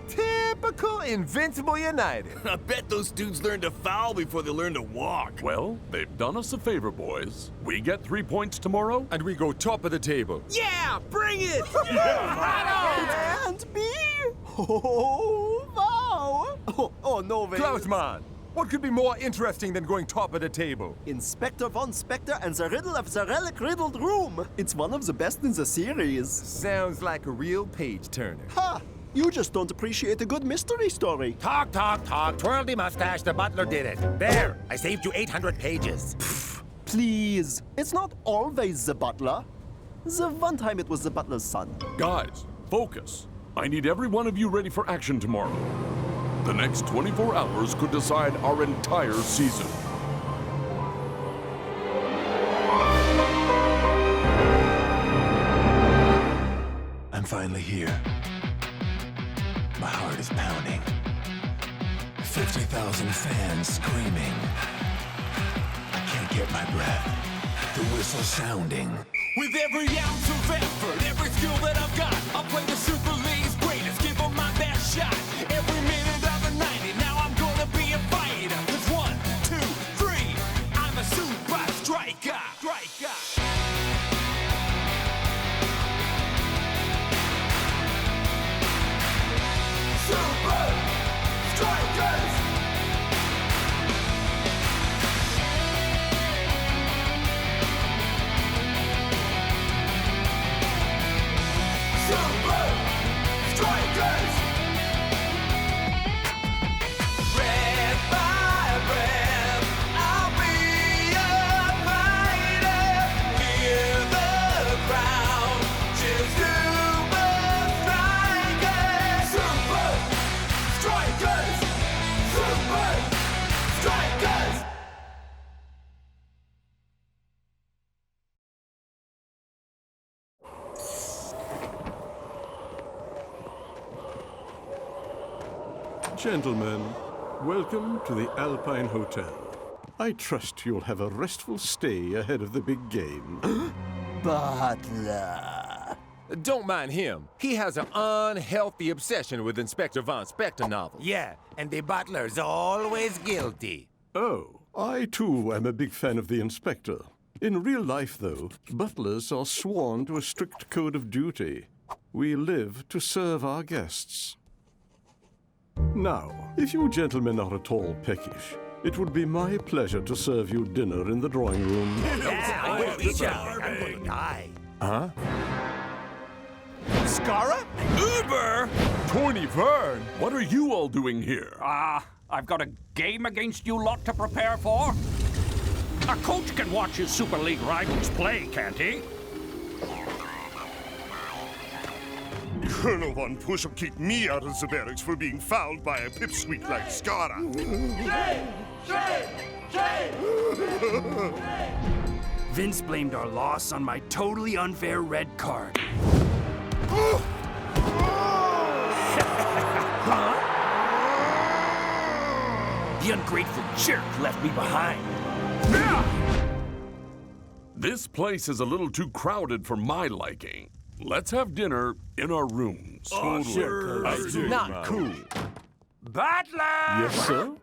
Typical Invincible United. I bet those dudes learned to foul before they learned to walk. Well, they've done us a favor, boys. We get 3 points tomorrow. And we go top of the table. Yeah, bring it! And me? Oh, wow! Oh, no way. Klaus, man, what could be more interesting than going top of the table? Inspektor Von Spektor and the Riddle of the Relic Riddled Room. It's one of the best in the series. Sounds like a real page-turner. Ha! You just don't appreciate a good mystery story. Talk, talk, talk. Twirl the mustache. The butler did it. There. I saved you 800 pages. Please. It's not always the butler. The one time it was the butler's son. Guys, focus. I need every one of you ready for action tomorrow. The next 24 hours could decide our entire season. I'm finally here. My heart is pounding. 50,000 fans screaming. I can't get my breath. The whistle sounding. With every ounce of effort, every skill that I've got, I'll play the Super League's greatest, give them my best shot. Every minute of the 90, now I'm gonna be a fighter. 'Cause 1, 2, 3, I'm a Supa Striker. Supa Strikas! Supa Strikas! Breath by breath, I'll be a fighter. Hear the crowd cheer Supa Strikas! Supa Strikas! Supa Strikas! Gentlemen, welcome to the Alpine Hotel. I trust you'll have a restful stay ahead of the big game. Butler. Don't mind him. He has an unhealthy obsession with Inspektor Von Spektor novels. Yeah, and the butler's always guilty. Oh, I too am a big fan of the Inspector. In real life, though, butlers are sworn to a strict code of duty. We live to serve our guests. Now, if you gentlemen are at all peckish, it would be my pleasure to serve you dinner in the drawing room. Yeah, I'm gonna eat something. I'm gonna die. Huh? Skarra? Uber? Toni Vern? What are you all doing here? I've got a game against you lot to prepare for. A coach can watch his Super League rivals play, can't he? Colonel Von Push-Up kicked me out of the barracks for being fouled by a pipsqueak like Skarra. Vince blamed our loss on my totally unfair red card. The ungrateful jerk left me behind. This place is a little too crowded for my liking. Let's have dinner in our rooms. Sure. Not cool. Butler! Yes, sir?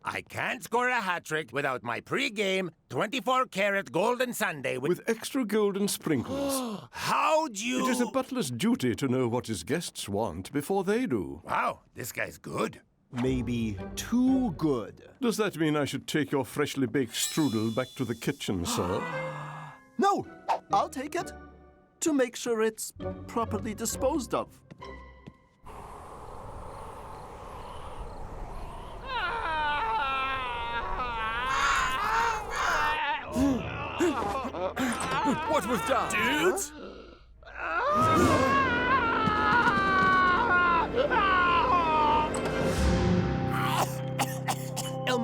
I can't score a hat trick without my pre-game 24-karat golden sundae with... With extra golden sprinkles. How'd you... It is a butler's duty to know what his guests want before they do. Wow, this guy's good. Maybe too good. Does that mean I should take your freshly baked strudel back to the kitchen, sir? No, I'll take it. To make sure it's properly disposed of. What was that? Dudes?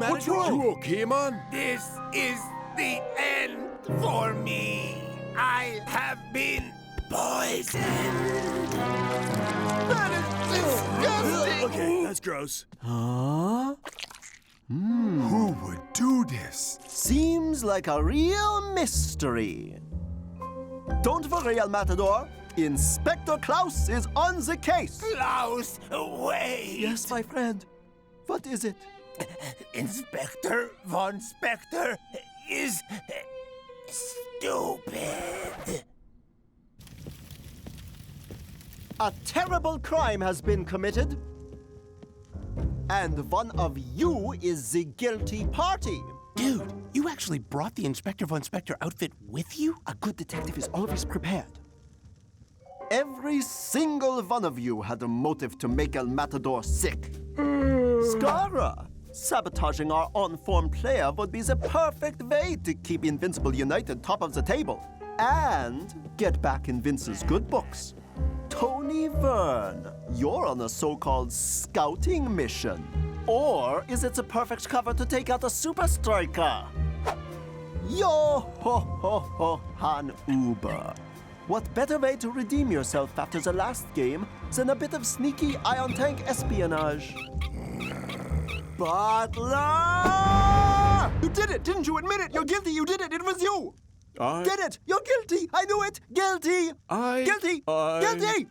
What's wrong? You okay, man? This is the end for me. I have been poisoned. That is disgusting! Okay, that's gross. Huh? Who would do this? Seems like a real mystery. Don't worry, El Matador. Inspector Klaus is on the case. Klaus, wait! Yes, my friend. What is it? Inspektor Von Spektor is stupid. A terrible crime has been committed. And one of you is the guilty party. Dude, you actually brought the Inspektor Von Spektor outfit with you? A good detective is always prepared. Every single one of you had a motive to make El Matador sick. Skarra, sabotaging our on-form player would be the perfect way to keep Invincible United top of the table and get back in Vince's good books. Toni Vern, you're on a so-called scouting mission. Or is it the perfect cover to take out a Supa Striker? Yo-ho-ho-ho, Johann Uber. What better way to redeem yourself after the last game than a bit of sneaky ion tank espionage? Butler! You did it! Didn't you admit it? You're guilty! You did it! It was you! Did it! You're guilty! I knew it! Guilty! Guilty! Guilty! Guilty!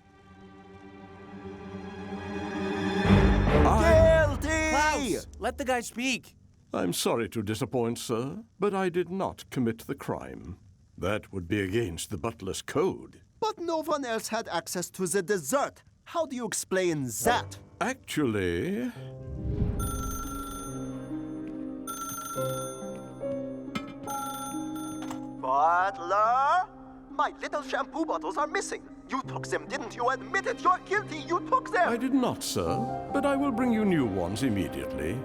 Klaus, let the guy speak. I'm sorry to disappoint, sir, but I did not commit the crime. That would be against the butler's code. But no one else had access to the dessert. How do you explain that? Actually, Butler? My little shampoo bottles are missing. You took them, didn't you? Admit it, you're guilty. You took them. I did not, sir, but I will bring you new ones immediately.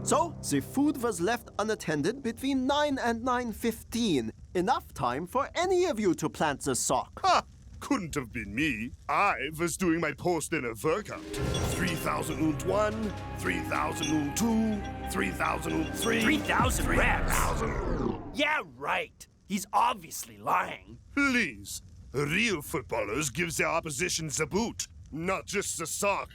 So, the food was left unattended between 9 and 9:15. Enough time for any of you to plant the sock. Ha! Couldn't have been me. I was doing my post-dinner workout. 3001, 3002, 3003. 3,000 reps? Yeah, right. He's obviously lying. Please. Real footballers give their opposition the boot, not just the sock.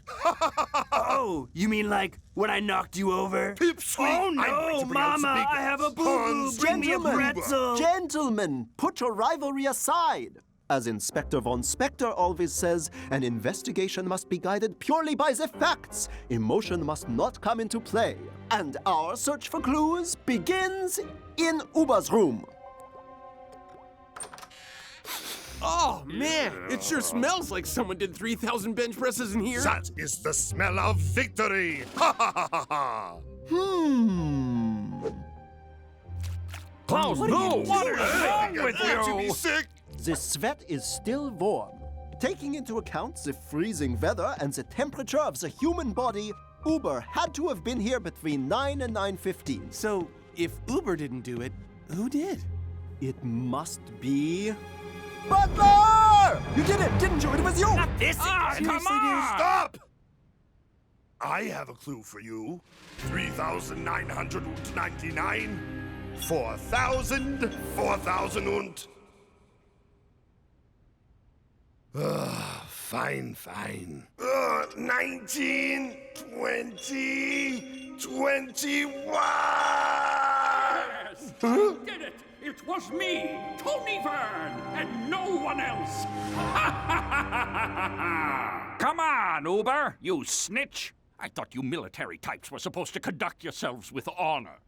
Oh, you mean like when I knocked you over? Pipsqueak! Oh I'm going no, to bring out the Mama, big I have a guns. boo-boo. Hans, Bring me a pretzel. Gentlemen, put your rivalry aside. As Inspector Von Spektor always says, an investigation must be guided purely by the facts. Emotion must not come into play. And our search for clues begins in Uber's room. Oh, man, it sure smells like someone did 3,000 bench presses in here. That is the smell of victory! Ha ha ha ha ha! Klaus, no! What is wrong with To be you? sick! The sweat is still warm. Taking into account the freezing weather and the temperature of the human body, Uber had to have been here between 9 and 9:15. So, if Uber didn't do it, who did? It must be... Butler! You did it, didn't you? It was you! Not this again. Come on! Stop! I have a clue for you. 3,999, 4,000, 4,000 und... Fine, fine. 19, 20, 21! Yes, I did it! It was me, Toni Vern, and no one else! Come on, Uber, you snitch! I thought you military types were supposed to conduct yourselves with honor.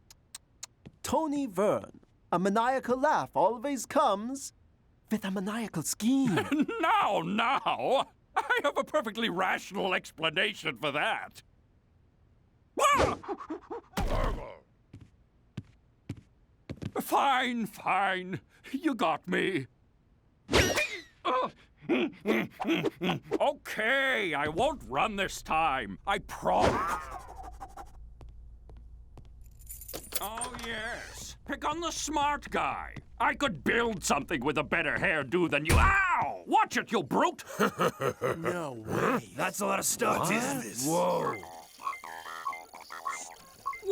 Toni Vern. A maniacal laugh always comes with a maniacal scheme. Now! I have a perfectly rational explanation for that. Ah! Fine. You got me. Okay, I won't run this time. I promise. Oh, yes. Pick on the smart guy. I could build something with a better hairdo than you. Ow! Watch it, you brute! No way. That's a lot of stuff. What is this? Whoa.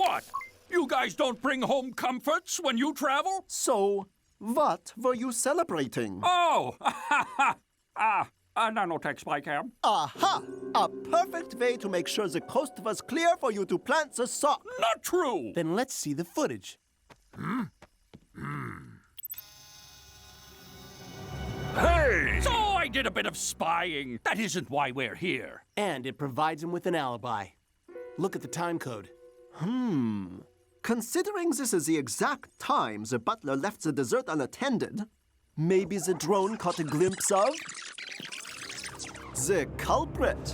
What? You guys don't bring home comforts when you travel? So, what were you celebrating? Oh! Nanotech spy cam. Aha! A perfect way to make sure the coast was clear for you to plant the sock. Not true! Then let's see the footage. Hey! So I did a bit of spying. That isn't why we're here. And it provides him with an alibi. Look at the time code. Considering this is the exact time the butler left the dessert unattended, maybe the drone caught a glimpse of the culprit.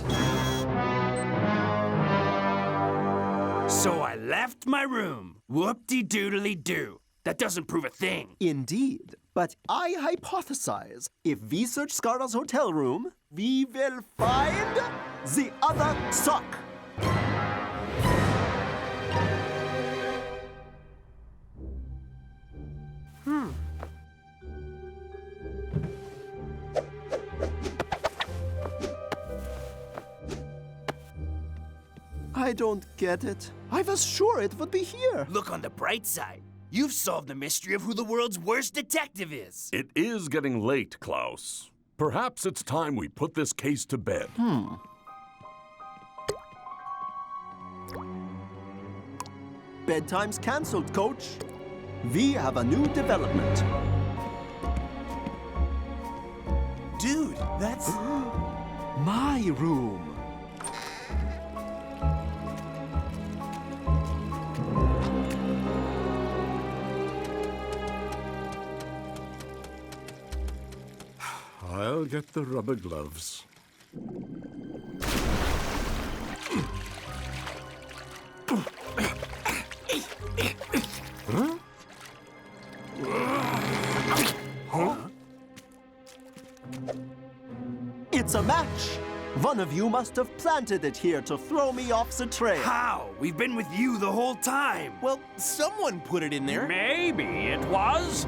So I left my room. Whoop-de-doodly-doo. That doesn't prove a thing. Indeed. But I hypothesize if we search Skarra's hotel room, we will find the other sock. I don't get it. I was sure it would be here. Look on the bright side. You've solved the mystery of who the world's worst detective is. It is getting late, Klaus. Perhaps it's time we put this case to bed. Bedtime's cancelled, Coach. We have a new development. Dude, that's... My room. I'll get the rubber gloves. It's a match. One of you must have planted it here to throw me off the trail. How? We've been with you the whole time. Well, someone put it in there. Maybe it was...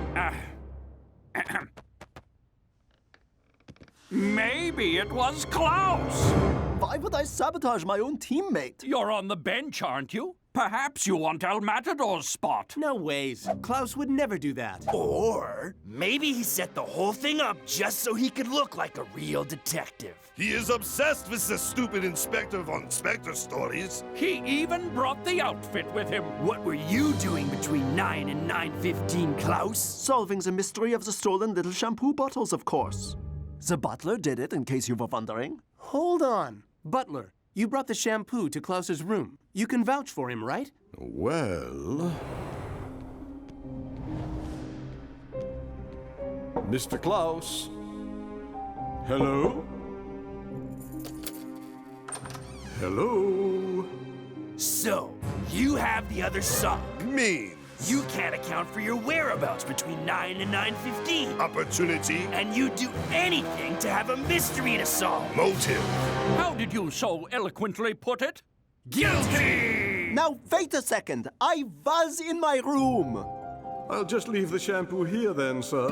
Maybe it was Klaus. Why would I sabotage my own teammate? You're on the bench, aren't you? Perhaps you want El Matador's spot. No ways. Klaus would never do that. Or maybe he set the whole thing up just so he could look like a real detective. He is obsessed with the stupid Inspektor Von Spektor stories. He even brought the outfit with him. What were you doing between 9 and 9:15, Klaus? Solving the mystery of the stolen little shampoo bottles, of course. The butler did it, in case you were wondering. Hold on. Butler, you brought the shampoo to Klaus's room. You can vouch for him, right? Well... Mr. Klaus? Hello? Hello? So, you have the other sock. Mean. You can't account for your whereabouts between 9 and 9:15. Opportunity. And you'd do anything to have a mystery to solve. Motive. How did you so eloquently put it? Guilty! Now, wait a second. I was in my room. I'll just leave the shampoo here then, sir.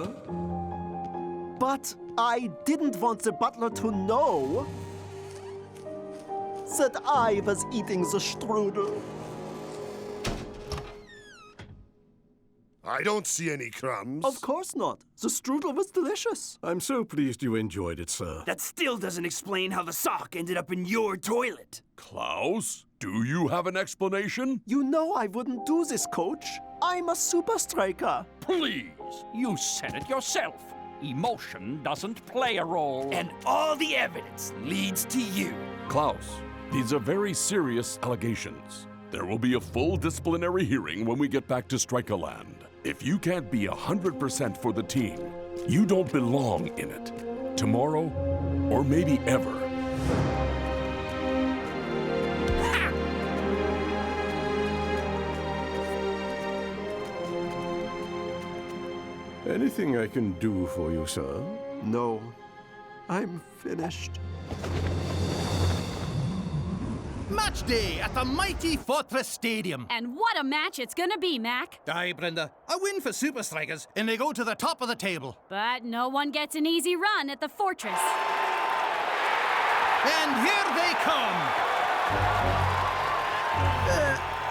But I didn't want the butler to know that I was eating the strudel. I don't see any crumbs. Of course not. The strudel was delicious. I'm so pleased you enjoyed it, sir. That still doesn't explain how the sock ended up in your toilet. Klaus, do you have an explanation? You know I wouldn't do this, Coach. I'm a Supa Striker. Please, you said it yourself. Emotion doesn't play a role. And all the evidence leads to you. Klaus, these are very serious allegations. There will be a full disciplinary hearing when we get back to Strikerland. If you can't be 100% for the team, you don't belong in it. Tomorrow, or maybe ever. Anything I can do for you, sir? No, I'm finished. Match day at the mighty Fortress Stadium. And what a match it's gonna be, Mac. Aye, Brenda. A win for Supa Strikas, and they go to the top of the table. But no one gets an easy run at the Fortress. And here they come.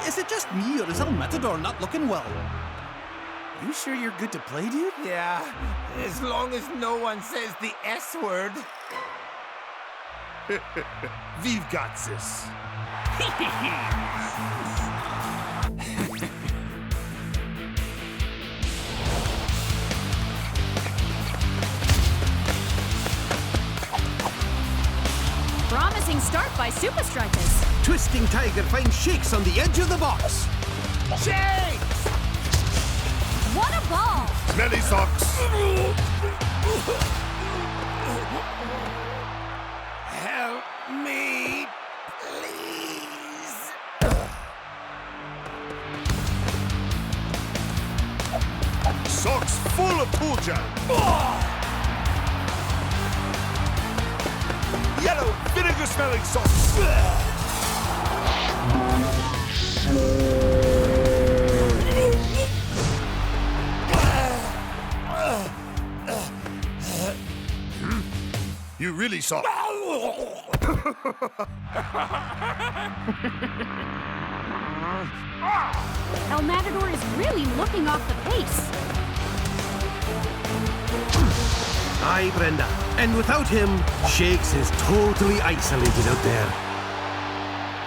Is it just me, or is El Matador not looking well? You sure you're good to play, dude? Yeah, as long as no one says the S word. We've got this. Promising start by Supa Strikas. Twisting Tiger finds Shakes on the edge of the box. Shakes! What a ball! Smelly socks. Help me, please. Socks full of pool jam. Yellow vinegar smelling socks. You really saw. El Matador is really looking off the pace. Aye, Brenda. And without him, Shakes is totally isolated out there.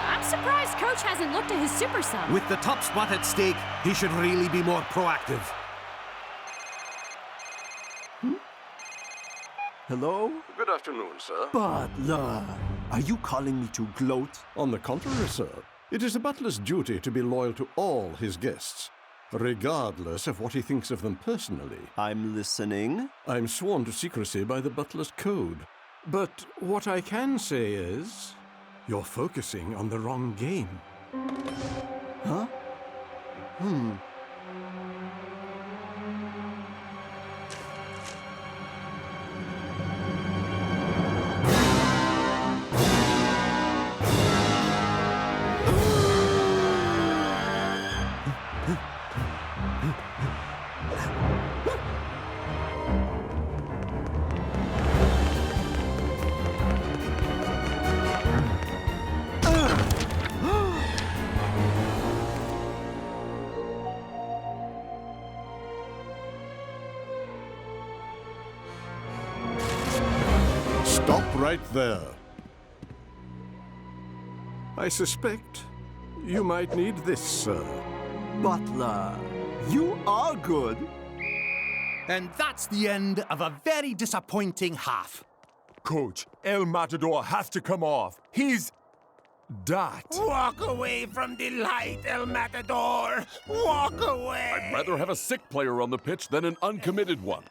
I'm surprised Coach hasn't looked at his super sub. With the top spot at stake, he should really be more proactive. Hello? Good afternoon, sir. Butler, are you calling me to gloat? On the contrary, sir. It is a butler's duty to be loyal to all his guests, regardless of what he thinks of them personally. I'm listening. I'm sworn to secrecy by the butler's code. But what I can say is, you're focusing on the wrong game. Huh? Stop right there. I suspect you might need this, sir. Butler, you are good. And that's the end of a very disappointing half. Coach, El Matador has to come off. He's... dot. Walk away from the light, El Matador. Walk away. I'd rather have a sick player on the pitch than an uncommitted one.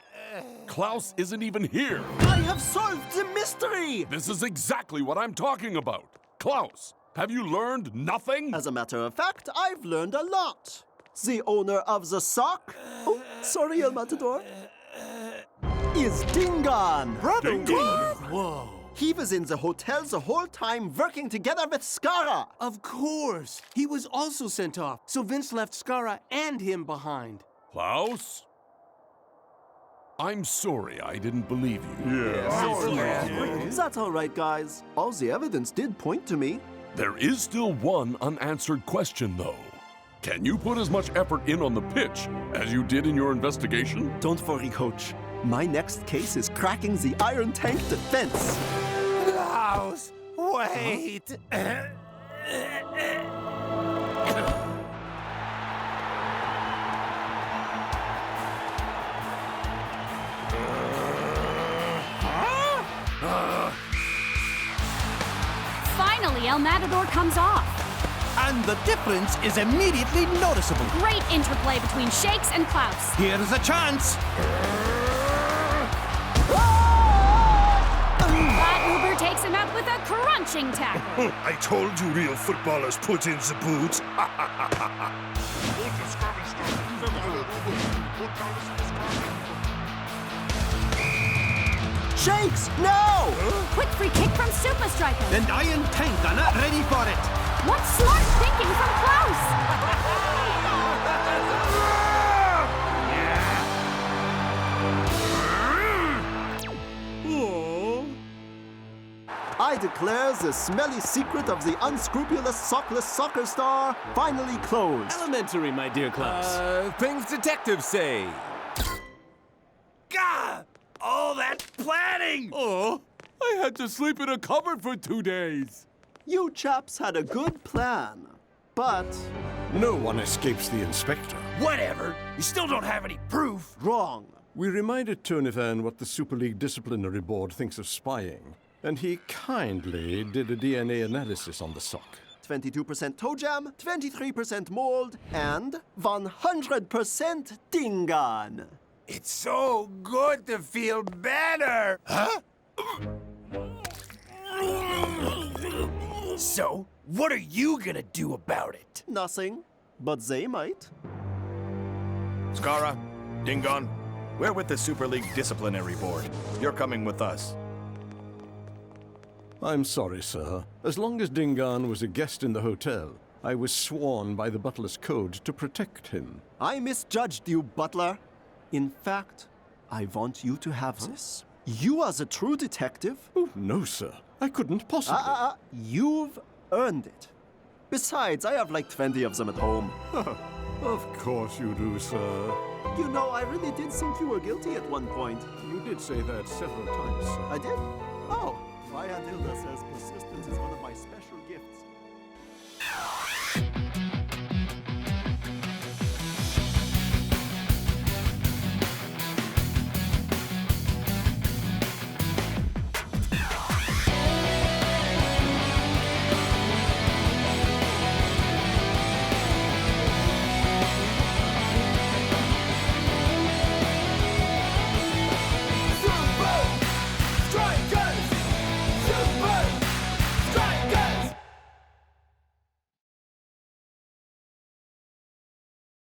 Klaus isn't even here. I have solved the mystery! This is exactly what I'm talking about. Klaus, have you learned nothing? As a matter of fact, I've learned a lot. The owner of the sock, oh, sorry, El Matador, is Dingon. Brother, Dingon? Whoa. He was in the hotel the whole time working together with Skarra. Of course. He was also sent off, so Vince left Skarra and him behind. Klaus? I'm sorry I didn't believe you. That's all right, guys. All the evidence did point to me. There is still one unanswered question, though. Can you put as much effort in on the pitch as you did in your investigation? Don't worry, Coach. My next case is cracking the iron tank defense. Klaus, wait. Finally, El Matador comes off. And the difference is immediately noticeable. Great interplay between Shakes and Klaus. Here's a chance. But Uber takes him out with a crunching tackle. I told you real footballers put in the boots. Shakes, no! Quick free kick from Supa Strikas. And Iron Tank are not ready for it. What smart thinking from Klaus! I hereby declare the smelly secret of the unscrupulous, sockless soccer star finally closed. Elementary, my dear Klaus. Things detectives say. Gah! All that planning! Oh, I had to sleep in a cupboard for 2 days. You chaps had a good plan, but... No one escapes the inspector. Whatever. You still don't have any proof. Wrong. We reminded Toni Vern what the Super League Disciplinary Board thinks of spying, and he kindly did a DNA analysis on the sock. 22% toe jam, 23% mold, and 100% dingan. It's so good to feel better. Huh? So, what are you gonna do about it? Nothing, but they might. Skarra, Dingon, we're with the Super League Disciplinary Board. You're coming with us. I'm sorry, sir. As long as Dingan was a guest in the hotel, I was sworn by the butler's code to protect him. I misjudged you, butler. In fact, I want you to have this. You are the true detective. Oh, no, sir. I couldn't possibly. You've earned it. Besides, I have like 20 of them at home. Of course you do, sir. You know, I really did think you were guilty at one point. You did say that several times, sir. I did? Oh, Hilda says persistence is one of my special...